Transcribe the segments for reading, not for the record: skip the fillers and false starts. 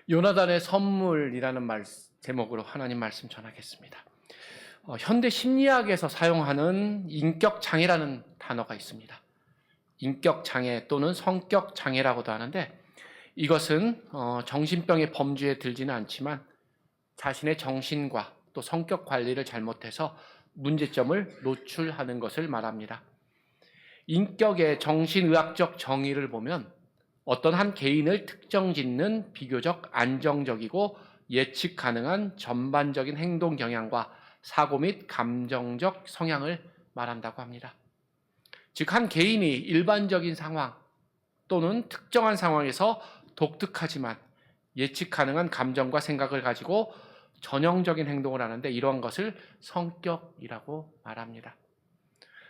요나단의 선물이라는 제목으로 하나님 말씀 전하겠습니다. 현대 심리학에서 사용하는 인격 장애라는 단어가 있습니다. 인격 장애 또는 성격 장애라고도 하는데, 이것은 정신병의 범주에 들지는 않지만 자신의 정신과 또 성격 관리를 잘못해서 문제점을 노출하는 것을 말합니다. 인격의 정신의학적 정의를 보면 어떤 한 개인을 특정짓는 비교적 안정적이고 예측 가능한 전반적인 행동 경향과 사고 및 감정적 성향을 말한다고 합니다. 즉, 한 개인이 일반적인 상황 또는 특정한 상황에서 독특하지만 예측 가능한 감정과 생각을 가지고 전형적인 행동을 하는데, 이러한 것을 성격이라고 말합니다.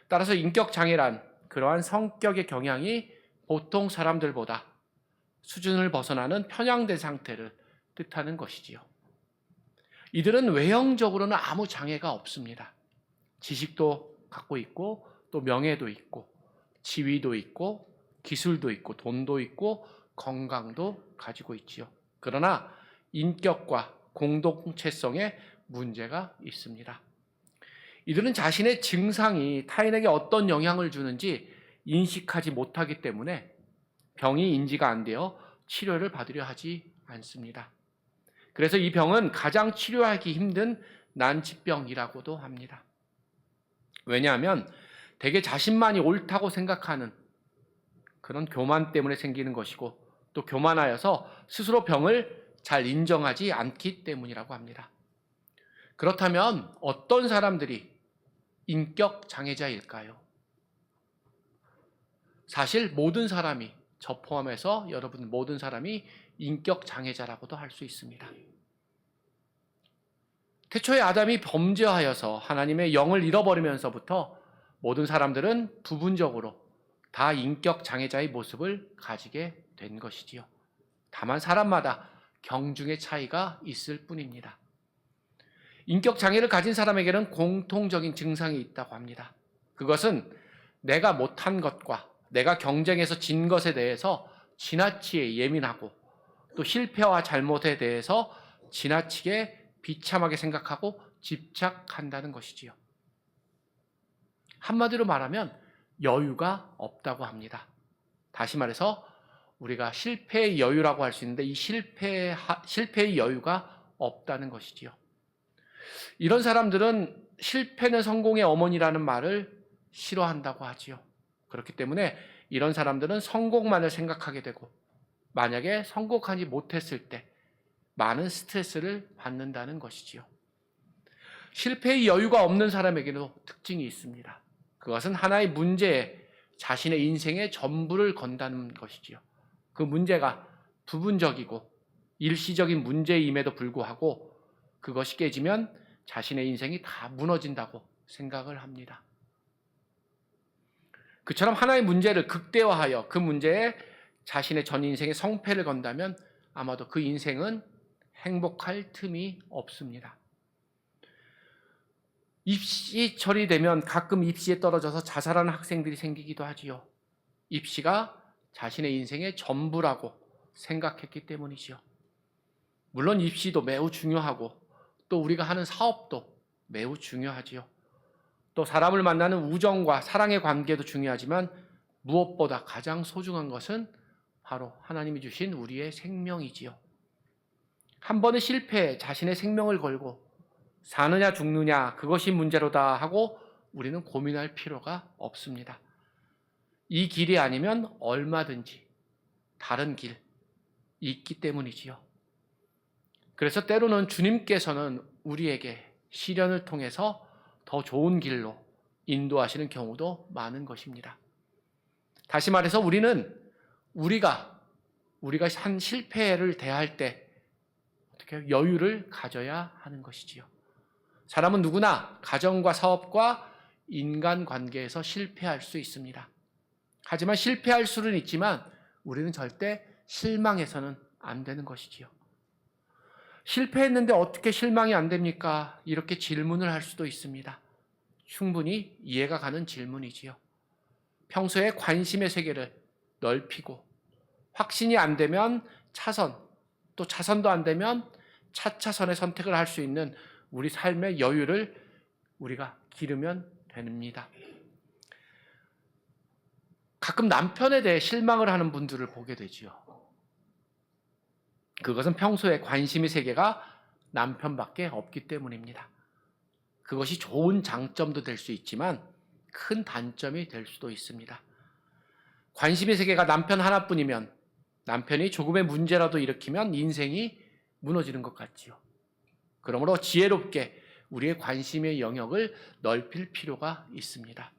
따라서 인격 장애란 그러한 성격의 경향이 보통 사람들보다 수준을 벗어나는 편향된 상태를 뜻하는 것이지요. 이들은 외형적으로는 아무 장애가 없습니다. 지식도 갖고 있고, 또 명예도 있고, 지위도 있고, 기술도 있고, 돈도 있고, 건강도 가지고 있지요. 그러나 인격과 공동체성에 문제가 있습니다. 이들은 자신의 증상이 타인에게 어떤 영향을 주는지 인식하지 못하기 때문에 병이 인지가 안 되어 치료를 받으려 하지 않습니다. 그래서 이 병은 가장 치료하기 힘든 난치병이라고도 합니다. 왜냐하면 대개 자신만이 옳다고 생각하는 그런 교만 때문에 생기는 것이고, 또 교만하여서 스스로 병을 잘 인정하지 않기 때문이라고 합니다. 그렇다면 어떤 사람들이 인격 장애자일까요? 사실 모든 사람이, 저 포함해서 여러분 모든 사람이 인격 장애자라고도 할 수 있습니다. 태초에 아담이 범죄하여서 하나님의 영을 잃어버리면서부터 모든 사람들은 부분적으로 다 인격 장애자의 모습을 가지게 된 것이지요. 다만 사람마다 경중의 차이가 있을 뿐입니다. 인격 장애를 가진 사람에게는 공통적인 증상이 있다고 합니다. 그것은 내가 못한 것과 내가 경쟁에서 진 것에 대해서 지나치게 예민하고, 또 실패와 잘못에 대해서 지나치게 비참하게 생각하고 집착한다는 것이지요. 한마디로 말하면 여유가 없다고 합니다. 다시 말해서 우리가 실패의 여유라고 할 수 있는데, 이 실패의 여유가 없다는 것이지요. 이런 사람들은 실패는 성공의 어머니라는 말을 싫어한다고 하지요. 그렇기 때문에 이런 사람들은 성공만을 생각하게 되고, 만약에 성공하지 못했을 때 많은 스트레스를 받는다는 것이지요. 실패의 여유가 없는 사람에게도 특징이 있습니다. 그것은 하나의 문제에 자신의 인생의 전부를 건다는 것이지요. 그 문제가 부분적이고 일시적인 문제임에도 불구하고 그것이 깨지면 자신의 인생이 다 무너진다고 생각을 합니다. 그처럼 하나의 문제를 극대화하여 그 문제에 자신의 전 인생의 성패를 건다면 아마도 그 인생은 행복할 틈이 없습니다. 입시철이 되면 가끔 입시에 떨어져서 자살하는 학생들이 생기기도 하지요. 입시가 자신의 인생의 전부라고 생각했기 때문이지요. 물론 입시도 매우 중요하고, 또 우리가 하는 사업도 매우 중요하지요. 또 사람을 만나는 우정과 사랑의 관계도 중요하지만 무엇보다 가장 소중한 것은 바로 하나님이 주신 우리의 생명이지요. 한 번의 실패에 자신의 생명을 걸고 사느냐 죽느냐 그것이 문제로다 하고 우리는 고민할 필요가 없습니다. 이 길이 아니면 얼마든지 다른 길이 있기 때문이지요. 그래서 때로는 주님께서는 우리에게 시련을 통해서 더 좋은 길로 인도하시는 경우도 많은 것입니다. 다시 말해서 우리가 한 실패를 대할 때 어떻게 여유를 가져야 하는 것이지요. 사람은 누구나 가정과 사업과 인간관계에서 실패할 수 있습니다. 하지만 실패할 수는 있지만 우리는 절대 실망해서는 안 되는 것이지요. 실패했는데 어떻게 실망이 안 됩니까? 이렇게 질문을 할 수도 있습니다. 충분히 이해가 가는 질문이지요. 평소에 관심의 세계를 넓히고 확신이 안 되면 차선, 또 차선도 안 되면 차차선의 선택을 할 수 있는 우리 삶의 여유를 우리가 기르면 됩니다. 가끔 남편에 대해 실망을 하는 분들을 보게 되지요. 그것은 평소에 관심의 세계가 남편밖에 없기 때문입니다. 그것이 좋은 장점도 될 수 있지만 큰 단점이 될 수도 있습니다. 관심의 세계가 남편 하나뿐이면 남편이 조금의 문제라도 일으키면 인생이 무너지는 것 같지요. 그러므로 지혜롭게 우리의 관심의 영역을 넓힐 필요가 있습니다.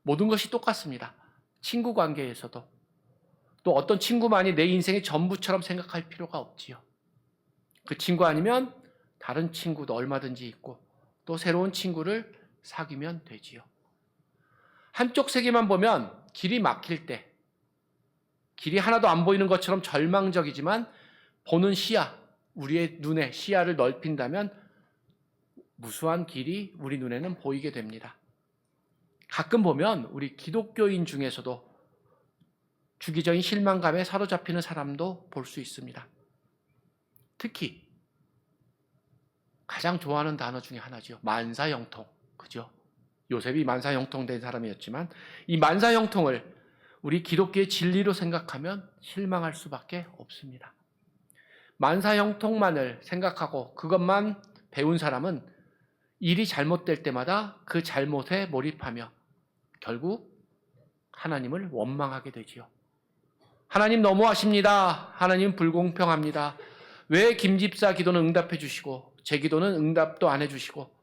모든 것이 똑같습니다. 친구 관계에서도 또 어떤 친구만이 내 인생의 전부처럼 생각할 필요가 없지요. 그 친구 아니면 다른 친구도 얼마든지 있고 또 새로운 친구를 사귀면 되지요. 한쪽 세계만 보면 길이 막힐 때 길이 하나도 안 보이는 것처럼 절망적이지만 보는 시야, 우리의 눈의 시야를 넓힌다면 무수한 길이 우리 눈에는 보이게 됩니다. 가끔 보면 우리 기독교인 중에서도 주기적인 실망감에 사로잡히는 사람도 볼 수 있습니다. 특히 가장 좋아하는 단어 중에 하나죠. 만사형통. 그죠? 요셉이 만사형통 된 사람이었지만 이 만사형통을 우리 기독교의 진리로 생각하면 실망할 수밖에 없습니다. 만사형통만을 생각하고 그것만 배운 사람은 일이 잘못될 때마다 그 잘못에 몰입하며 결국 하나님을 원망하게 되지요. 하나님 너무하십니다. 하나님 불공평합니다. 왜 김집사 기도는 응답해 주시고 제 기도는 응답도 안 해주시고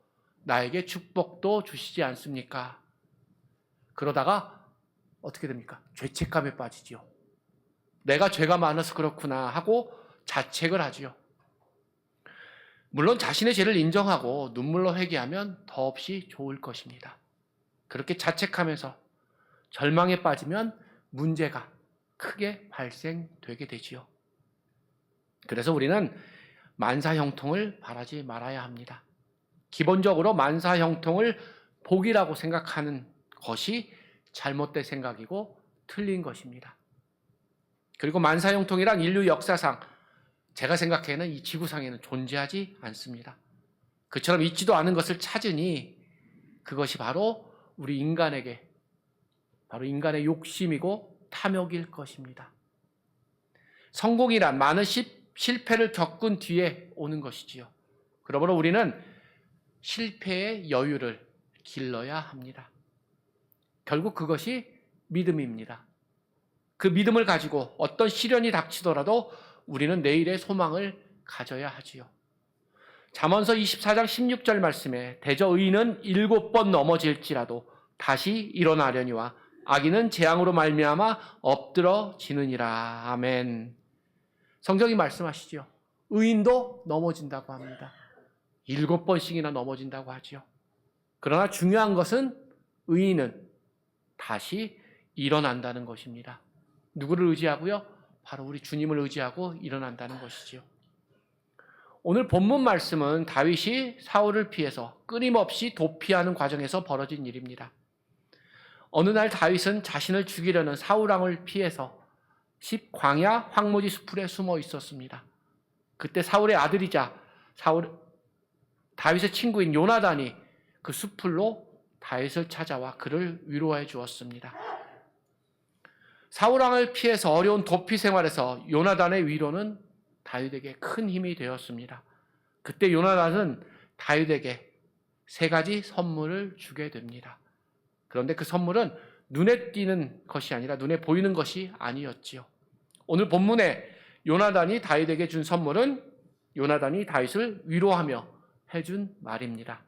나에게 축복도 주시지 않습니까? 그러다가 어떻게 됩니까? 죄책감에 빠지지요. 내가 죄가 많아서 그렇구나 하고 자책을 하지요. 물론 자신의 죄를 인정하고 눈물로 회개하면 더없이 좋을 것입니다. 그렇게 자책하면서 절망에 빠지면 문제가 크게 발생되게 되지요. 그래서 우리는 만사형통을 바라지 말아야 합니다. 기본적으로 만사형통을 복이라고 생각하는 것이 잘못된 생각이고 틀린 것입니다. 그리고 만사형통이란 인류 역사상 제가 생각하기에는 이 지구상에는 존재하지 않습니다. 그처럼 있지도 않은 것을 찾으니 그것이 바로 우리 인간에게 바로 인간의 욕심이고 탐욕일 것입니다. 성공이란 많은 실패를 겪은 뒤에 오는 것이지요. 그러므로 우리는 실패의 여유를 길러야 합니다. 결국 그것이 믿음입니다. 그 믿음을 가지고 어떤 시련이 닥치더라도 우리는 내일의 소망을 가져야 하지요. 잠언서 24장 16절 말씀에 대저 의인은 7번 넘어질지라도 다시 일어나려니와 악인은 재앙으로 말미암아 엎드러지느니라. 아멘. 성경이 말씀하시죠. 의인도 넘어진다고 합니다. 7번씩이나 넘어진다고 하지요. 그러나 중요한 것은 의인은 다시 일어난다는 것입니다. 누구를 의지하고요? 바로 우리 주님을 의지하고 일어난다는 것이지요. 오늘 본문 말씀은 다윗이 사울을 피해서 끊임없이 도피하는 과정에서 벌어진 일입니다. 어느 날 다윗은 자신을 죽이려는 사울왕을 피해서 광야 황무지 수풀에 숨어 있었습니다. 그때 사울의 아들이자 다윗의 친구인 요나단이 그 수풀로 다윗을 찾아와 그를 위로해 주었습니다. 사울왕을 피해서 어려운 도피 생활에서 요나단의 위로는 다윗에게 큰 힘이 되었습니다. 그때 요나단은 다윗에게 3가지 선물을 주게 됩니다. 그런데 그 선물은 눈에 띄는 것이 아니라 눈에 보이는 것이 아니었지요. 오늘 본문에 요나단이 다윗에게 준 선물은 요나단이 다윗을 위로하며 해준 말입니다.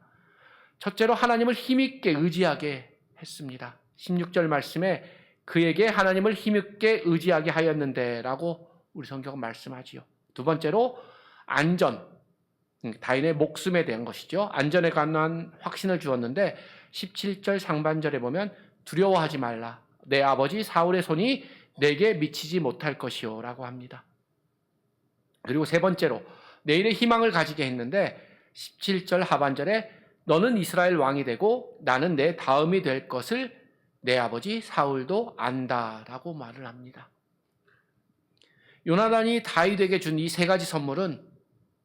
첫째로 하나님을 힘있게 의지하게 했습니다. 16절 말씀에 그에게 하나님을 힘있게 의지하게 하였는데 라고 우리 성경은 말씀하지요. 두 번째로 안전, 다윗의 목숨에 대한 것이죠. 안전에 관한 확신을 주었는데 17절 상반절에 보면 두려워하지 말라. 내 아버지 사울의 손이 내게 미치지 못할 것이요 라고 합니다. 그리고 세 번째로 내일의 희망을 가지게 했는데 17절 하반절에 너는 이스라엘 왕이 되고 나는 내 다음이 될 것을 내 아버지 사울도 안다라고 말을 합니다. 요나단이 다윗에게 준 이 세 가지 선물은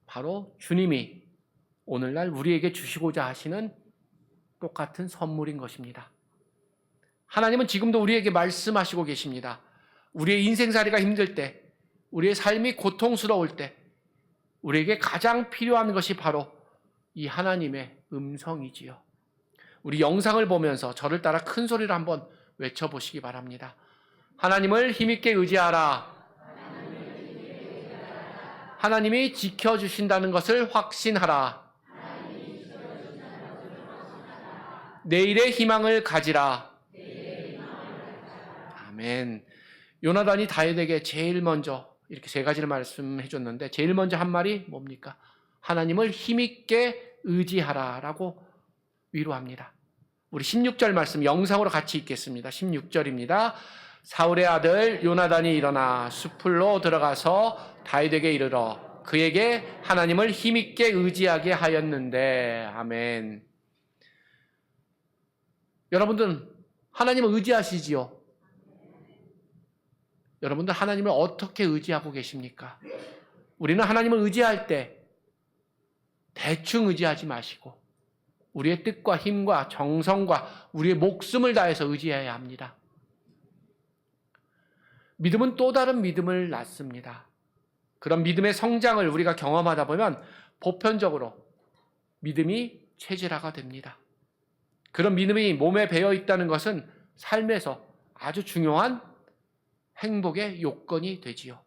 바로 주님이 오늘날 우리에게 주시고자 하시는 똑같은 선물인 것입니다. 하나님은 지금도 우리에게 말씀하시고 계십니다. 우리의 인생살이가 힘들 때, 우리의 삶이 고통스러울 때 우리에게 가장 필요한 것이 바로 이 하나님의 음성이지요. 우리 영상을 보면서 저를 따라 큰 소리로 한번 외쳐보시기 바랍니다. 하나님을 힘있게 의지하라. 하나님이 지켜주신다는 것을 확신하라. 내일의 희망을 가지라. 아멘. 요나단이 다윗에게 제일 먼저 이렇게 세 가지를 말씀해 줬는데 제일 먼저 한 말이 뭡니까? 하나님을 힘있게 의지하라라고 위로합니다. 우리 16절 말씀 영상으로 같이 읽겠습니다. 16절입니다. 사울의 아들 요나단이 일어나 숲으로 들어가서 다윗에게 이르러 그에게 하나님을 힘있게 의지하게 하였는데. 아멘. 여러분들은 하나님을 의지하시지요? 여러분들 하나님을 어떻게 의지하고 계십니까? 우리는 하나님을 의지할 때 대충 의지하지 마시고 우리의 뜻과 힘과 정성과 우리의 목숨을 다해서 의지해야 합니다. 믿음은 또 다른 믿음을 낳습니다. 그런 믿음의 성장을 우리가 경험하다 보면 보편적으로 믿음이 체질화가 됩니다. 그런 믿음이 몸에 배어 있다는 것은 삶에서 아주 중요한 행복의 요건이 되지요.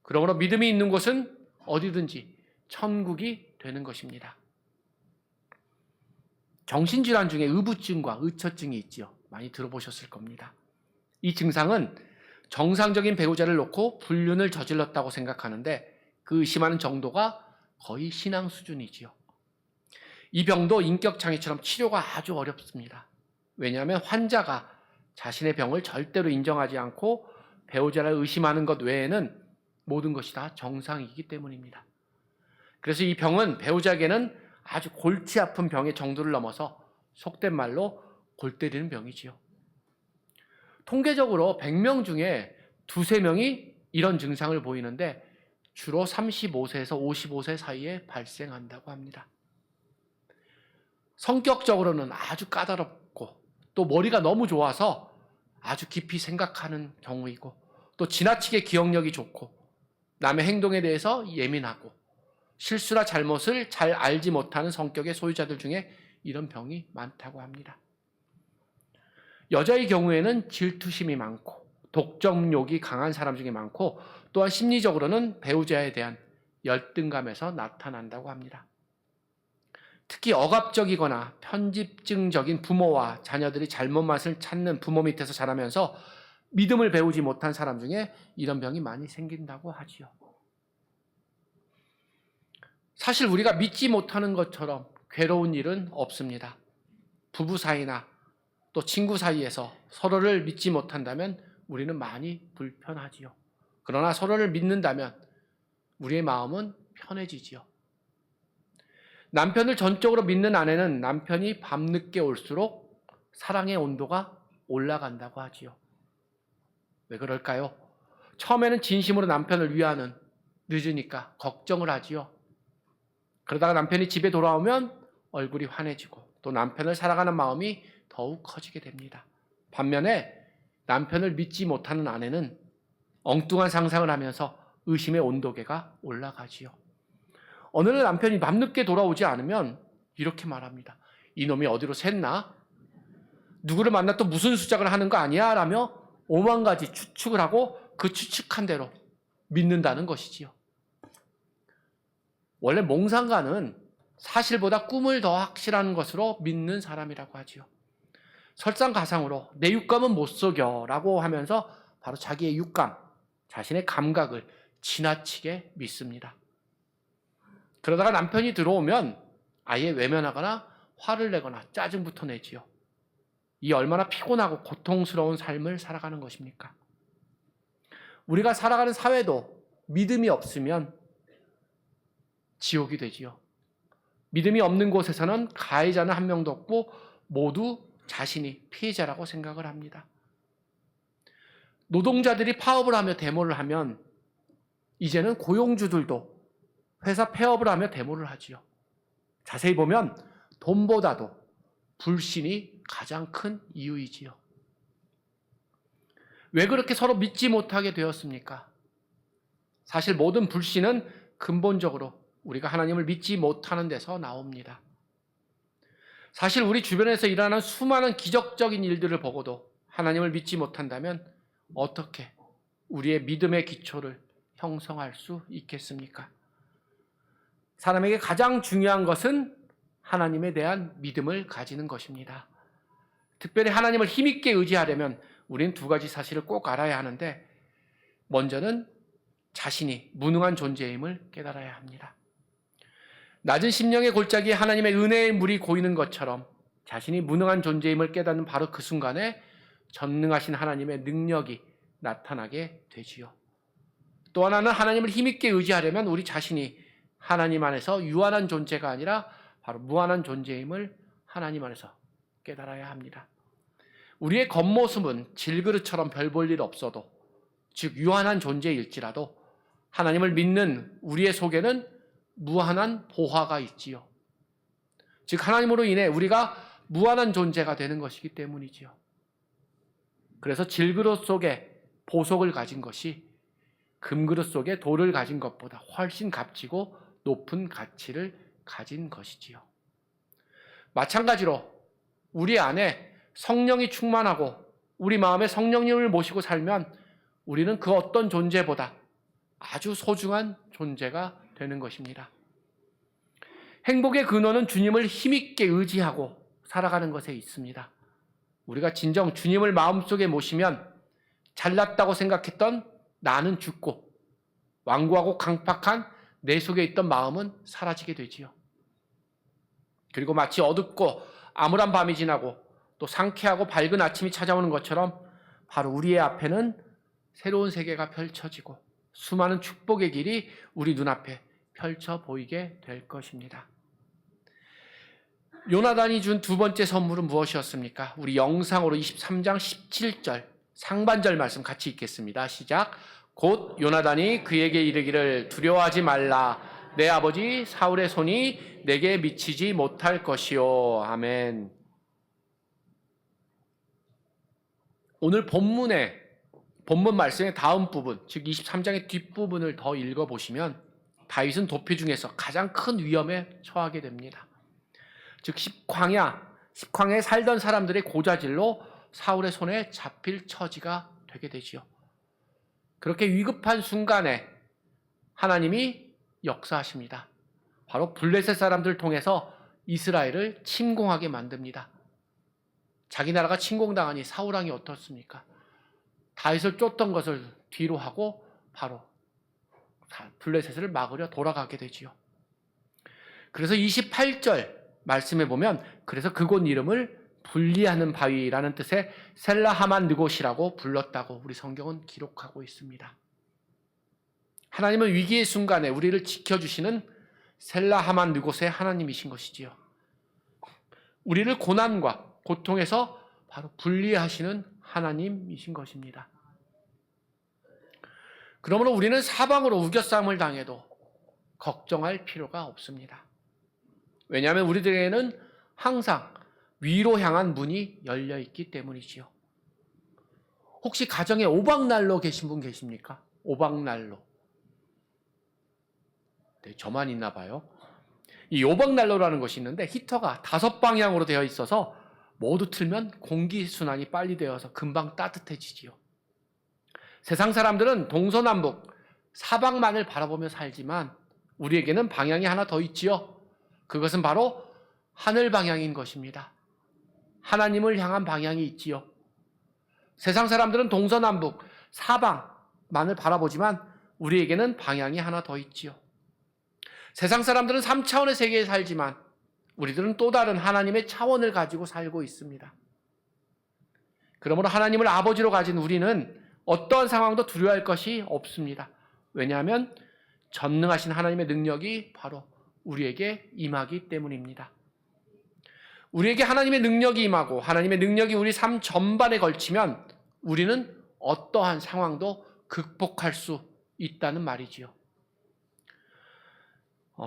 그러므로 믿음이 있는 곳은 어디든지 천국이 되는 것입니다. 정신질환 중에 의부증과 의처증이 있지요. 많이 들어보셨을 겁니다. 이 증상은 정상적인 배우자를 놓고 불륜을 저질렀다고 생각하는데 그 의심하는 정도가 거의 신앙 수준이지요. 이 병도 인격장애처럼 치료가 아주 어렵습니다. 왜냐하면 환자가 자신의 병을 절대로 인정하지 않고 배우자를 의심하는 것 외에는 모든 것이 다 정상이기 때문입니다. 그래서 이 병은 배우자에게는 아주 골치 아픈 병의 정도를 넘어서 속된 말로 골 때리는 병이지요. 통계적으로 100명 중에 2~3명이 이런 증상을 보이는데 주로 35세에서 55세 사이에 발생한다고 합니다. 성격적으로는 아주 까다롭고 또 머리가 너무 좋아서 아주 깊이 생각하는 경우이고 또 지나치게 기억력이 좋고 남의 행동에 대해서 예민하고 실수나 잘못을 잘 알지 못하는 성격의 소유자들 중에 이런 병이 많다고 합니다. 여자의 경우에는 질투심이 많고 독점욕이 강한 사람 중에 많고 또한 심리적으로는 배우자에 대한 열등감에서 나타난다고 합니다. 특히 억압적이거나 편집증적인 부모와 자녀들이 잘못 맛을 찾는 부모 밑에서 자라면서 믿음을 배우지 못한 사람 중에 이런 병이 많이 생긴다고 하지요. 사실 우리가 믿지 못하는 것처럼 괴로운 일은 없습니다. 부부 사이나 또 친구 사이에서 서로를 믿지 못한다면 우리는 많이 불편하지요. 그러나 서로를 믿는다면 우리의 마음은 편해지지요. 남편을 전적으로 믿는 아내는 남편이 밤늦게 올수록 사랑의 온도가 올라간다고 하지요. 왜 그럴까요? 처음에는 진심으로 남편을 위하는 늦으니까 걱정을 하지요. 그러다가 남편이 집에 돌아오면 얼굴이 환해지고 또 남편을 사랑하는 마음이 더욱 커지게 됩니다. 반면에 남편을 믿지 못하는 아내는 엉뚱한 상상을 하면서 의심의 온도계가 올라가지요. 어느 날 남편이 밤늦게 돌아오지 않으면 이렇게 말합니다. 이놈이 어디로 샜나? 누구를 만나 또 무슨 수작을 하는 거 아니야? 라며 오만 가지 추측을 하고 그 추측한 대로 믿는다는 것이지요. 원래 몽상가는 사실보다 꿈을 더 확실한 것으로 믿는 사람이라고 하지요. 설상가상으로 내 육감은 못 속여 라고 하면서 바로 자기의 육감, 자신의 감각을 지나치게 믿습니다. 그러다가 남편이 들어오면 아예 외면하거나 화를 내거나 짜증부터 내지요. 이 얼마나 피곤하고 고통스러운 삶을 살아가는 것입니까? 우리가 살아가는 사회도 믿음이 없으면 지옥이 되지요. 믿음이 없는 곳에서는 가해자는 한 명도 없고 모두 자신이 피해자라고 생각을 합니다. 노동자들이 파업을 하며 데모를 하면 이제는 고용주들도 회사 폐업을 하며 데모를 하지요. 자세히 보면 돈보다도 불신이 가장 큰 이유이지요. 왜 그렇게 서로 믿지 못하게 되었습니까? 사실 모든 불신은 근본적으로 우리가 하나님을 믿지 못하는 데서 나옵니다. 사실 우리 주변에서 일어나는 수많은 기적적인 일들을 보고도 하나님을 믿지 못한다면 어떻게 우리의 믿음의 기초를 형성할 수 있겠습니까? 사람에게 가장 중요한 것은 하나님에 대한 믿음을 가지는 것입니다. 특별히 하나님을 힘있게 의지하려면 우리는 두 가지 사실을 꼭 알아야 하는데, 먼저는 자신이 무능한 존재임을 깨달아야 합니다. 낮은 심령의 골짜기에 하나님의 은혜의 물이 고이는 것처럼 자신이 무능한 존재임을 깨닫는 바로 그 순간에 전능하신 하나님의 능력이 나타나게 되지요. 또 하나는 하나님을 힘있게 의지하려면 우리 자신이 하나님 안에서 유한한 존재가 아니라 바로 무한한 존재임을 하나님 안에서 깨달아야 합니다. 우리의 겉모습은 질그릇처럼 별 볼 일 없어도, 즉 유한한 존재일지라도 하나님을 믿는 우리의 속에는 무한한 보화가 있지요. 즉 하나님으로 인해 우리가 무한한 존재가 되는 것이기 때문이지요. 그래서 질그릇 속에 보석을 가진 것이 금그릇 속에 돌을 가진 것보다 훨씬 값지고 높은 가치를 가진 것이지요. 마찬가지로 우리 안에 성령이 충만하고 우리 마음에 성령님을 모시고 살면 우리는 그 어떤 존재보다 아주 소중한 존재가 되는 것입니다. 행복의 근원은 주님을 힘있게 의지하고 살아가는 것에 있습니다. 우리가 진정 주님을 마음속에 모시면 잘났다고 생각했던 나는 죽고 완고하고 강팍한 내 속에 있던 마음은 사라지게 되지요. 그리고 마치 어둡고 암울한 밤이 지나고 또 상쾌하고 밝은 아침이 찾아오는 것처럼 바로 우리의 앞에는 새로운 세계가 펼쳐지고 수많은 축복의 길이 우리 눈앞에 펼쳐 보이게 될 것입니다. 요나단이 준 두 번째 선물은 무엇이었습니까? 우리 영상으로 23장 17절 상반절 말씀 같이 읽겠습니다. 시작. 곧 요나단이 그에게 이르기를 두려워하지 말라. 내 아버지 사울의 손이 내게 미치지 못할 것이요. 아멘. 오늘 본문 말씀의 다음 부분, 즉 23장의 뒷부분을 더 읽어보시면 다윗은 도피 중에서 가장 큰 위험에 처하게 됩니다. 즉 십광야에 살던 사람들의 고자질로 사울의 손에 잡힐 처지가 되게 되지요. 그렇게 위급한 순간에 하나님이 역사하십니다. 바로 블레셋 사람들을 통해서 이스라엘을 침공하게 만듭니다. 자기 나라가 침공당하니 사울 왕이 어떻습니까? 다윗을 쫓던 것을 뒤로 하고 바로 블레셋을 막으려 돌아가게 되지요. 그래서 28절 말씀에 보면 그래서 그곳 이름을 분리하는 바위라는 뜻의 셀라하만 느곳이라고 불렀다고 우리 성경은 기록하고 있습니다. 하나님은 위기의 순간에 우리를 지켜주시는 셀라하만 느곳의 하나님이신 것이지요. 우리를 고난과 고통에서 바로 분리하시는 하나님이신 것입니다. 그러므로 우리는 사방으로 우겨싸움을 당해도 걱정할 필요가 없습니다. 왜냐하면 우리들에게는 항상 위로 향한 문이 열려 있기 때문이지요. 혹시 가정에 오박난로 계신 분 계십니까? 오박난로. 네, 저만 있나 봐요. 이 오박난로라는 것이 있는데 히터가 5방향으로 되어 있어서 모두 틀면 공기순환이 빨리 되어서 금방 따뜻해지지요. 세상 사람들은 동서남북 사방만을 바라보며 살지만 우리에게는 방향이 하나 더 있지요. 그것은 바로 하늘 방향인 것입니다. 하나님을 향한 방향이 있지요. 세상 사람들은 동서남북 사방만을 바라보지만 우리에게는 방향이 하나 더 있지요. 세상 사람들은 3차원의 세계에 살지만 우리들은 또 다른 하나님의 차원을 가지고 살고 있습니다. 그러므로 하나님을 아버지로 가진 우리는 어떠한 상황도 두려워할 것이 없습니다. 왜냐하면 전능하신 하나님의 능력이 바로 우리에게 임하기 때문입니다. 우리에게 하나님의 능력이 임하고 하나님의 능력이 우리 삶 전반에 걸치면 우리는 어떠한 상황도 극복할 수 있다는 말이지요.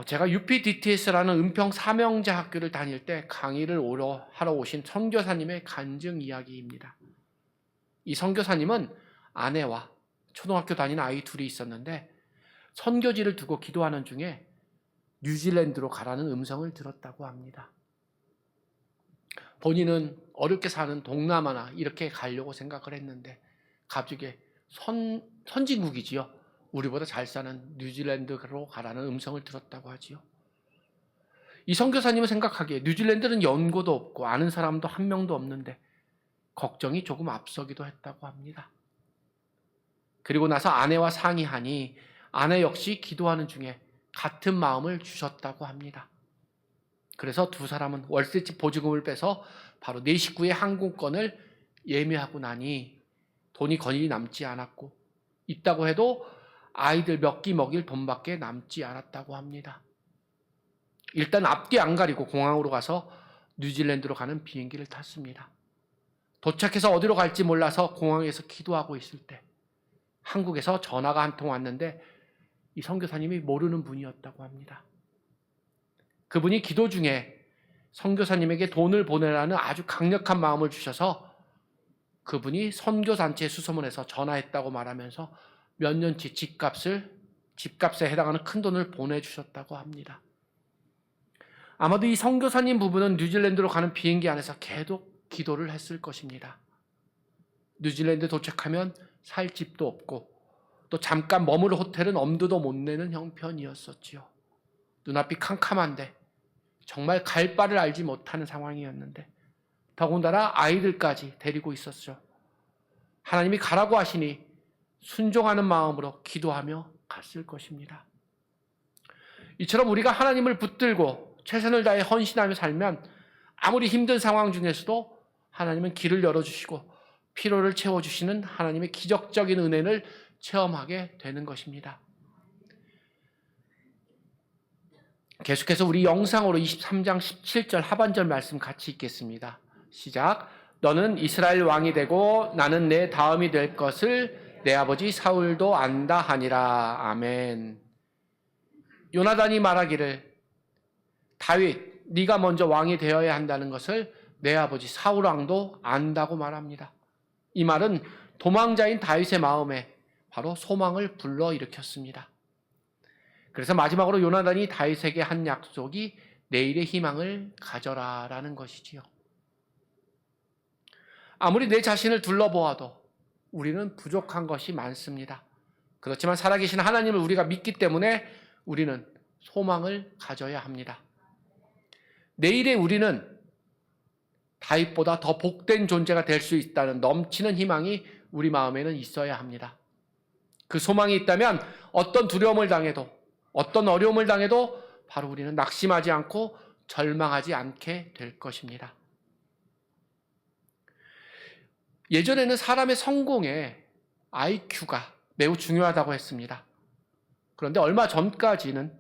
제가 UPDTS라는 은평 사명자 학교를 다닐 때 강의를 하러 오신 선교사님의 간증 이야기입니다. 이 선교사님은 아내와 초등학교 다니는 아이 둘이 있었는데 선교지를 두고 기도하는 중에 뉴질랜드로 가라는 음성을 들었다고 합니다. 본인은 어렵게 사는 동남아나 이렇게 가려고 생각을 했는데 갑자기 선진국이지요. 우리보다 잘 사는 뉴질랜드로 가라는 음성을 들었다고 하지요. 이 선교사님은 생각하기에 뉴질랜드는 연고도 없고 아는 사람도 한 명도 없는데 걱정이 조금 앞서기도 했다고 합니다. 그리고 나서 아내와 상의하니 아내 역시 기도하는 중에 같은 마음을 주셨다고 합니다. 그래서 두 사람은 월세집 보증금을 빼서 바로 내 식구의 항공권을 예매하고 나니 돈이 거의 남지 않았고 있다고 해도 아이들 몇 끼 먹일 돈밖에 남지 않았다고 합니다. 일단 앞뒤 안 가리고 공항으로 가서 뉴질랜드로 가는 비행기를 탔습니다. 도착해서 어디로 갈지 몰라서 공항에서 기도하고 있을 때 한국에서 전화가 한 통 왔는데 이 선교사님이 모르는 분이었다고 합니다. 그분이 기도 중에 선교사님에게 돈을 보내라는 아주 강력한 마음을 주셔서 그분이 선교단체 수소문에서 전화했다고 말하면서 몇 년치 집값에 해당하는 큰 돈을 보내주셨다고 합니다. 아마도 이 선교사님 부부는 뉴질랜드로 가는 비행기 안에서 계속 기도를 했을 것입니다. 뉴질랜드 도착하면 살 집도 없고 또 잠깐 머물 호텔은 엄두도 못 내는 형편이었었지요. 눈앞이 캄캄한데 정말 갈 바를 알지 못하는 상황이었는데 더군다나 아이들까지 데리고 있었죠. 하나님이 가라고 하시니 순종하는 마음으로 기도하며 갔을 것입니다. 이처럼 우리가 하나님을 붙들고 최선을 다해 헌신하며 살면 아무리 힘든 상황 중에서도 하나님은 길을 열어주시고 피로를 채워주시는 하나님의 기적적인 은혜를 체험하게 되는 것입니다. 계속해서 우리 영상으로 23장 17절 하반절 말씀 같이 읽겠습니다. 시작. 너는 이스라엘 왕이 되고 나는 내 다음이 될 것을 내 아버지 사울도 안다 하니라. 아멘. 요나단이 말하기를 다윗 네가 먼저 왕이 되어야 한다는 것을 내 아버지 사울 왕도 안다고 말합니다. 이 말은 도망자인 다윗의 마음에 바로 소망을 불러일으켰습니다. 그래서 마지막으로 요나단이 다윗에게 한 약속이 내일의 희망을 가져라라는 것이지요. 아무리 내 자신을 둘러보아도 우리는 부족한 것이 많습니다. 그렇지만 살아계신 하나님을 우리가 믿기 때문에 우리는 소망을 가져야 합니다. 내일의 우리는 다윗보다 더 복된 존재가 될 수 있다는 넘치는 희망이 우리 마음에는 있어야 합니다. 그 소망이 있다면 어떤 두려움을 당해도 어떤 어려움을 당해도 바로 우리는 낙심하지 않고 절망하지 않게 될 것입니다. 예전에는 사람의 성공에 IQ가 매우 중요하다고 했습니다. 그런데 얼마 전까지는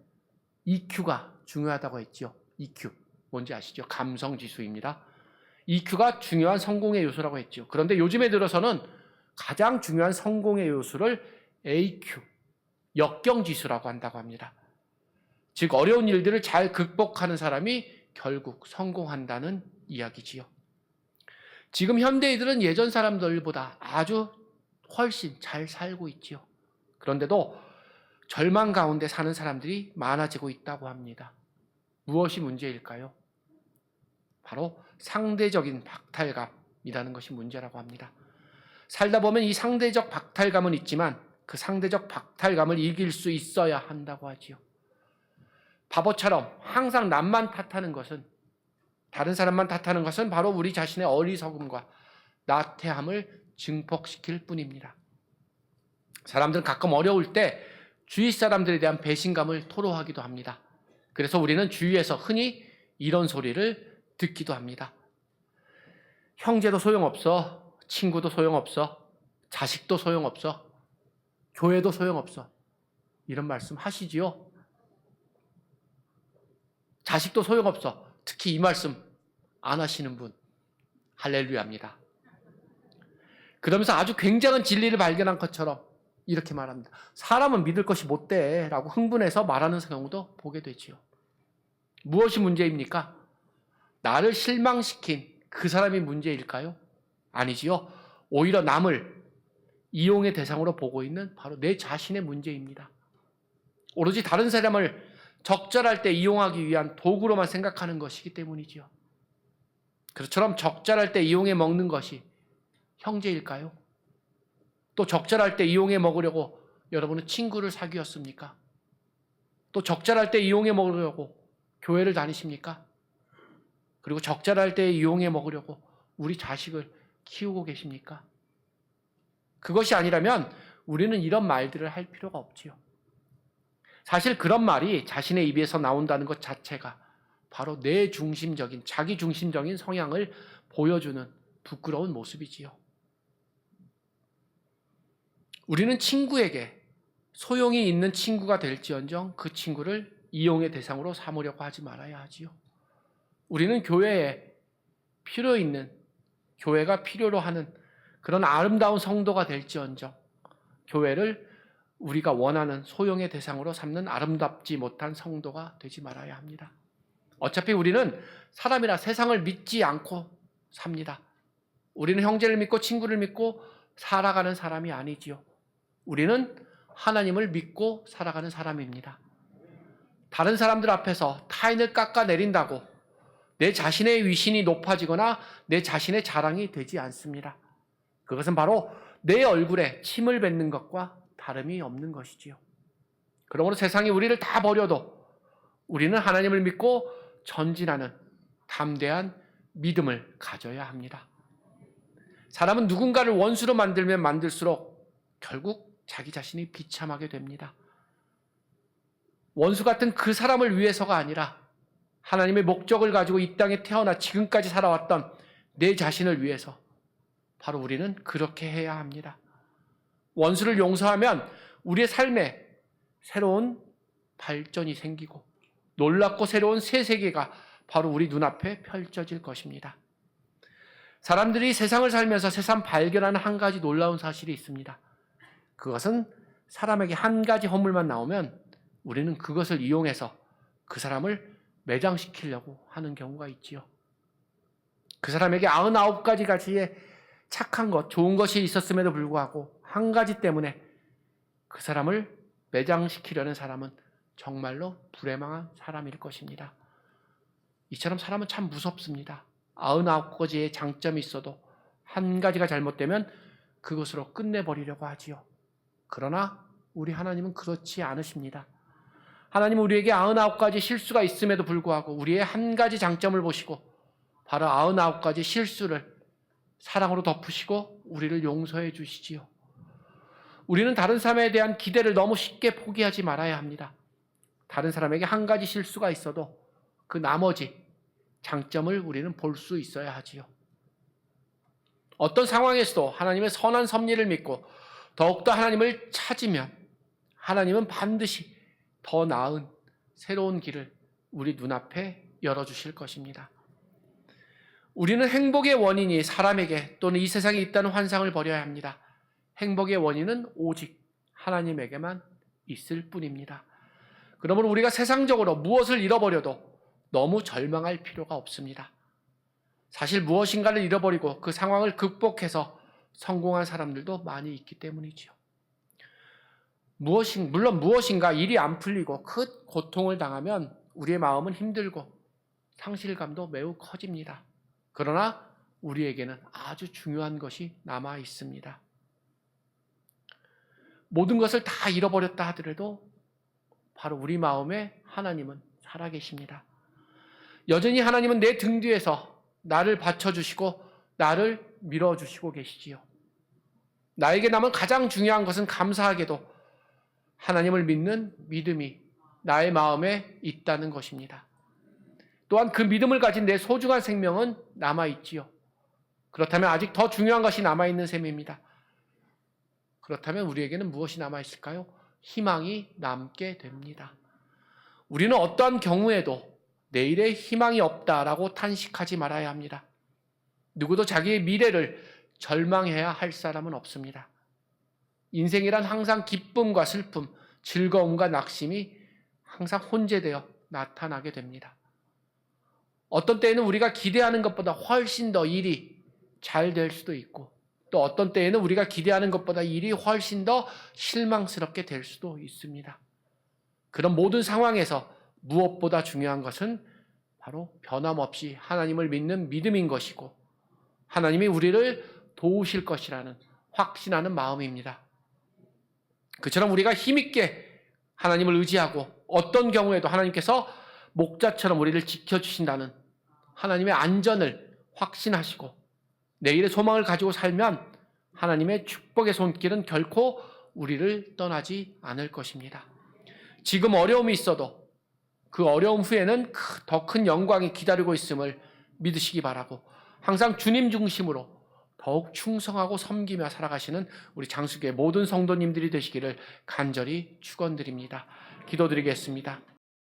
EQ가 중요하다고 했죠. EQ. 뭔지 아시죠? 감성지수입니다. EQ가 중요한 성공의 요소라고 했죠. 그런데 요즘에 들어서는 가장 중요한 성공의 요소를 AQ, 역경지수라고 한다고 합니다. 즉 어려운 일들을 잘 극복하는 사람이 결국 성공한다는 이야기지요. 지금 현대인들은 예전 사람들보다 아주 훨씬 잘 살고 있지요. 그런데도 절망 가운데 사는 사람들이 많아지고 있다고 합니다. 무엇이 문제일까요? 바로 상대적인 박탈감이라는 것이 문제라고 합니다. 살다 보면 이 상대적 박탈감은 있지만 그 상대적 박탈감을 이길 수 있어야 한다고 하지요. 바보처럼 항상 남만 탓하는 것은, 다른 사람만 탓하는 것은 바로 우리 자신의 어리석음과 나태함을 증폭시킬 뿐입니다. 사람들은 가끔 어려울 때 주위 사람들에 대한 배신감을 토로하기도 합니다. 그래서 우리는 주위에서 흔히 이런 소리를 듣기도 합니다. 형제도 소용없어, 친구도 소용없어, 자식도 소용없어, 교회도 소용없어. 이런 말씀 하시지요? 자식도 소용없어. 특히 이 말씀 안 하시는 분 할렐루야입니다. 그러면서 아주 굉장한 진리를 발견한 것처럼 이렇게 말합니다. 사람은 믿을 것이 못돼 라고 흥분해서 말하는 경우도 보게 되지요. 무엇이 문제입니까? 나를 실망시킨 그 사람이 문제일까요? 아니지요. 오히려 남을 이용의 대상으로 보고 있는 바로 내 자신의 문제입니다. 오로지 다른 사람을 적절할 때 이용하기 위한 도구로만 생각하는 것이기 때문이지요. 그처럼 적절할 때 이용해 먹는 것이 형제일까요? 또 적절할 때 이용해 먹으려고 여러분은 친구를 사귀었습니까? 또 적절할 때 이용해 먹으려고 교회를 다니십니까? 그리고 적절할 때 이용해 먹으려고 우리 자식을 키우고 계십니까? 그것이 아니라면 우리는 이런 말들을 할 필요가 없지요. 사실 그런 말이 자신의 입에서 나온다는 것 자체가 바로 내 중심적인, 자기 중심적인 성향을 보여주는 부끄러운 모습이지요. 우리는 친구에게 소용이 있는 친구가 될지언정 그 친구를 이용의 대상으로 삼으려고 하지 말아야 하지요. 우리는 교회에 필요 있는, 교회가 필요로 하는 그런 아름다운 성도가 될지언정 교회를 우리가 원하는 소용의 대상으로 삼는 아름답지 못한 성도가 되지 말아야 합니다. 어차피 우리는 사람이라 세상을 믿지 않고 삽니다. 우리는 형제를 믿고 친구를 믿고 살아가는 사람이 아니지요. 우리는 하나님을 믿고 살아가는 사람입니다. 다른 사람들 앞에서 타인을 깎아내린다고 내 자신의 위신이 높아지거나 내 자신의 자랑이 되지 않습니다. 그것은 바로 내 얼굴에 침을 뱉는 것과 다름이 없는 것이지요. 그러므로 세상이 우리를 다 버려도 우리는 하나님을 믿고 전진하는 담대한 믿음을 가져야 합니다. 사람은 누군가를 원수로 만들면 만들수록 결국 자기 자신이 비참하게 됩니다. 원수 같은 그 사람을 위해서가 아니라 하나님의 목적을 가지고 이 땅에 태어나 지금까지 살아왔던 내 자신을 위해서 바로 우리는 그렇게 해야 합니다. 원수를 용서하면 우리의 삶에 새로운 발전이 생기고 놀랍고 새로운 새 세계가 바로 우리 눈앞에 펼쳐질 것입니다. 사람들이 세상을 살면서 새삼 발견하는 한 가지 놀라운 사실이 있습니다. 그것은 사람에게 한 가지 허물만 나오면 우리는 그것을 이용해서 그 사람을 매장시키려고 하는 경우가 있지요. 그 사람에게 99가지 가지의 착한 것, 좋은 것이 있었음에도 불구하고 한 가지 때문에 그 사람을 매장시키려는 사람은 정말로 불행한 사람일 것입니다. 이처럼 사람은 참 무섭습니다. 99가지의 장점이 있어도 한 가지가 잘못되면 그것으로 끝내버리려고 하지요. 그러나 우리 하나님은 그렇지 않으십니다. 하나님은 우리에게 99가지 실수가 있음에도 불구하고 우리의 한 가지 장점을 보시고 바로 99가지 실수를 사랑으로 덮으시고 우리를 용서해 주시지요. 우리는 다른 사람에 대한 기대를 너무 쉽게 포기하지 말아야 합니다. 다른 사람에게 한 가지 실수가 있어도 그 나머지 장점을 우리는 볼 수 있어야 하지요. 어떤 상황에서도 하나님의 선한 섭리를 믿고 더욱더 하나님을 찾으면 하나님은 반드시 더 나은 새로운 길을 우리 눈앞에 열어주실 것입니다. 우리는 행복의 원인이 사람에게 또는 이 세상에 있다는 환상을 버려야 합니다. 행복의 원인은 오직 하나님에게만 있을 뿐입니다. 그러므로 우리가 세상적으로 무엇을 잃어버려도 너무 절망할 필요가 없습니다. 사실 무엇인가를 잃어버리고 그 상황을 극복해서 성공한 사람들도 많이 있기 때문이지요. 물론 무엇인가 일이 안 풀리고 큰 고통을 당하면 우리의 마음은 힘들고 상실감도 매우 커집니다. 그러나 우리에게는 아주 중요한 것이 남아 있습니다. 모든 것을 다 잃어버렸다 하더라도 바로 우리 마음에 하나님은 살아계십니다. 여전히 하나님은 내 등 뒤에서 나를 받쳐주시고 나를 밀어주시고 계시지요. 나에게 남은 가장 중요한 것은 감사하게도 하나님을 믿는 믿음이 나의 마음에 있다는 것입니다. 또한 그 믿음을 가진 내 소중한 생명은 남아있지요. 그렇다면 아직 더 중요한 것이 남아있는 셈입니다. 그렇다면 우리에게는 무엇이 남아있을까요? 희망이 남게 됩니다. 우리는 어떠한 경우에도 내일에 희망이 없다라고 탄식하지 말아야 합니다. 누구도 자기의 미래를 절망해야 할 사람은 없습니다. 인생이란 항상 기쁨과 슬픔, 즐거움과 낙심이 항상 혼재되어 나타나게 됩니다. 어떤 때에는 우리가 기대하는 것보다 훨씬 더 일이 잘 될 수도 있고, 또 어떤 때에는 우리가 기대하는 것보다 일이 훨씬 더 실망스럽게 될 수도 있습니다. 그런 모든 상황에서 무엇보다 중요한 것은 바로 변함없이 하나님을 믿는 믿음인 것이고, 하나님이 우리를 도우실 것이라는 확신하는 마음입니다. 그처럼 우리가 힘있게 하나님을 의지하고 어떤 경우에도 하나님께서 목자처럼 우리를 지켜주신다는 하나님의 안전을 확신하시고 내일의 소망을 가지고 살면 하나님의 축복의 손길은 결코 우리를 떠나지 않을 것입니다. 지금 어려움이 있어도 그 어려움 후에는 더 큰 영광이 기다리고 있음을 믿으시기 바라고, 항상 주님 중심으로 더욱 충성하고 섬기며 살아가시는 우리 장수교회 모든 성도님들이 되시기를 간절히 축원드립니다. 기도드리겠습니다.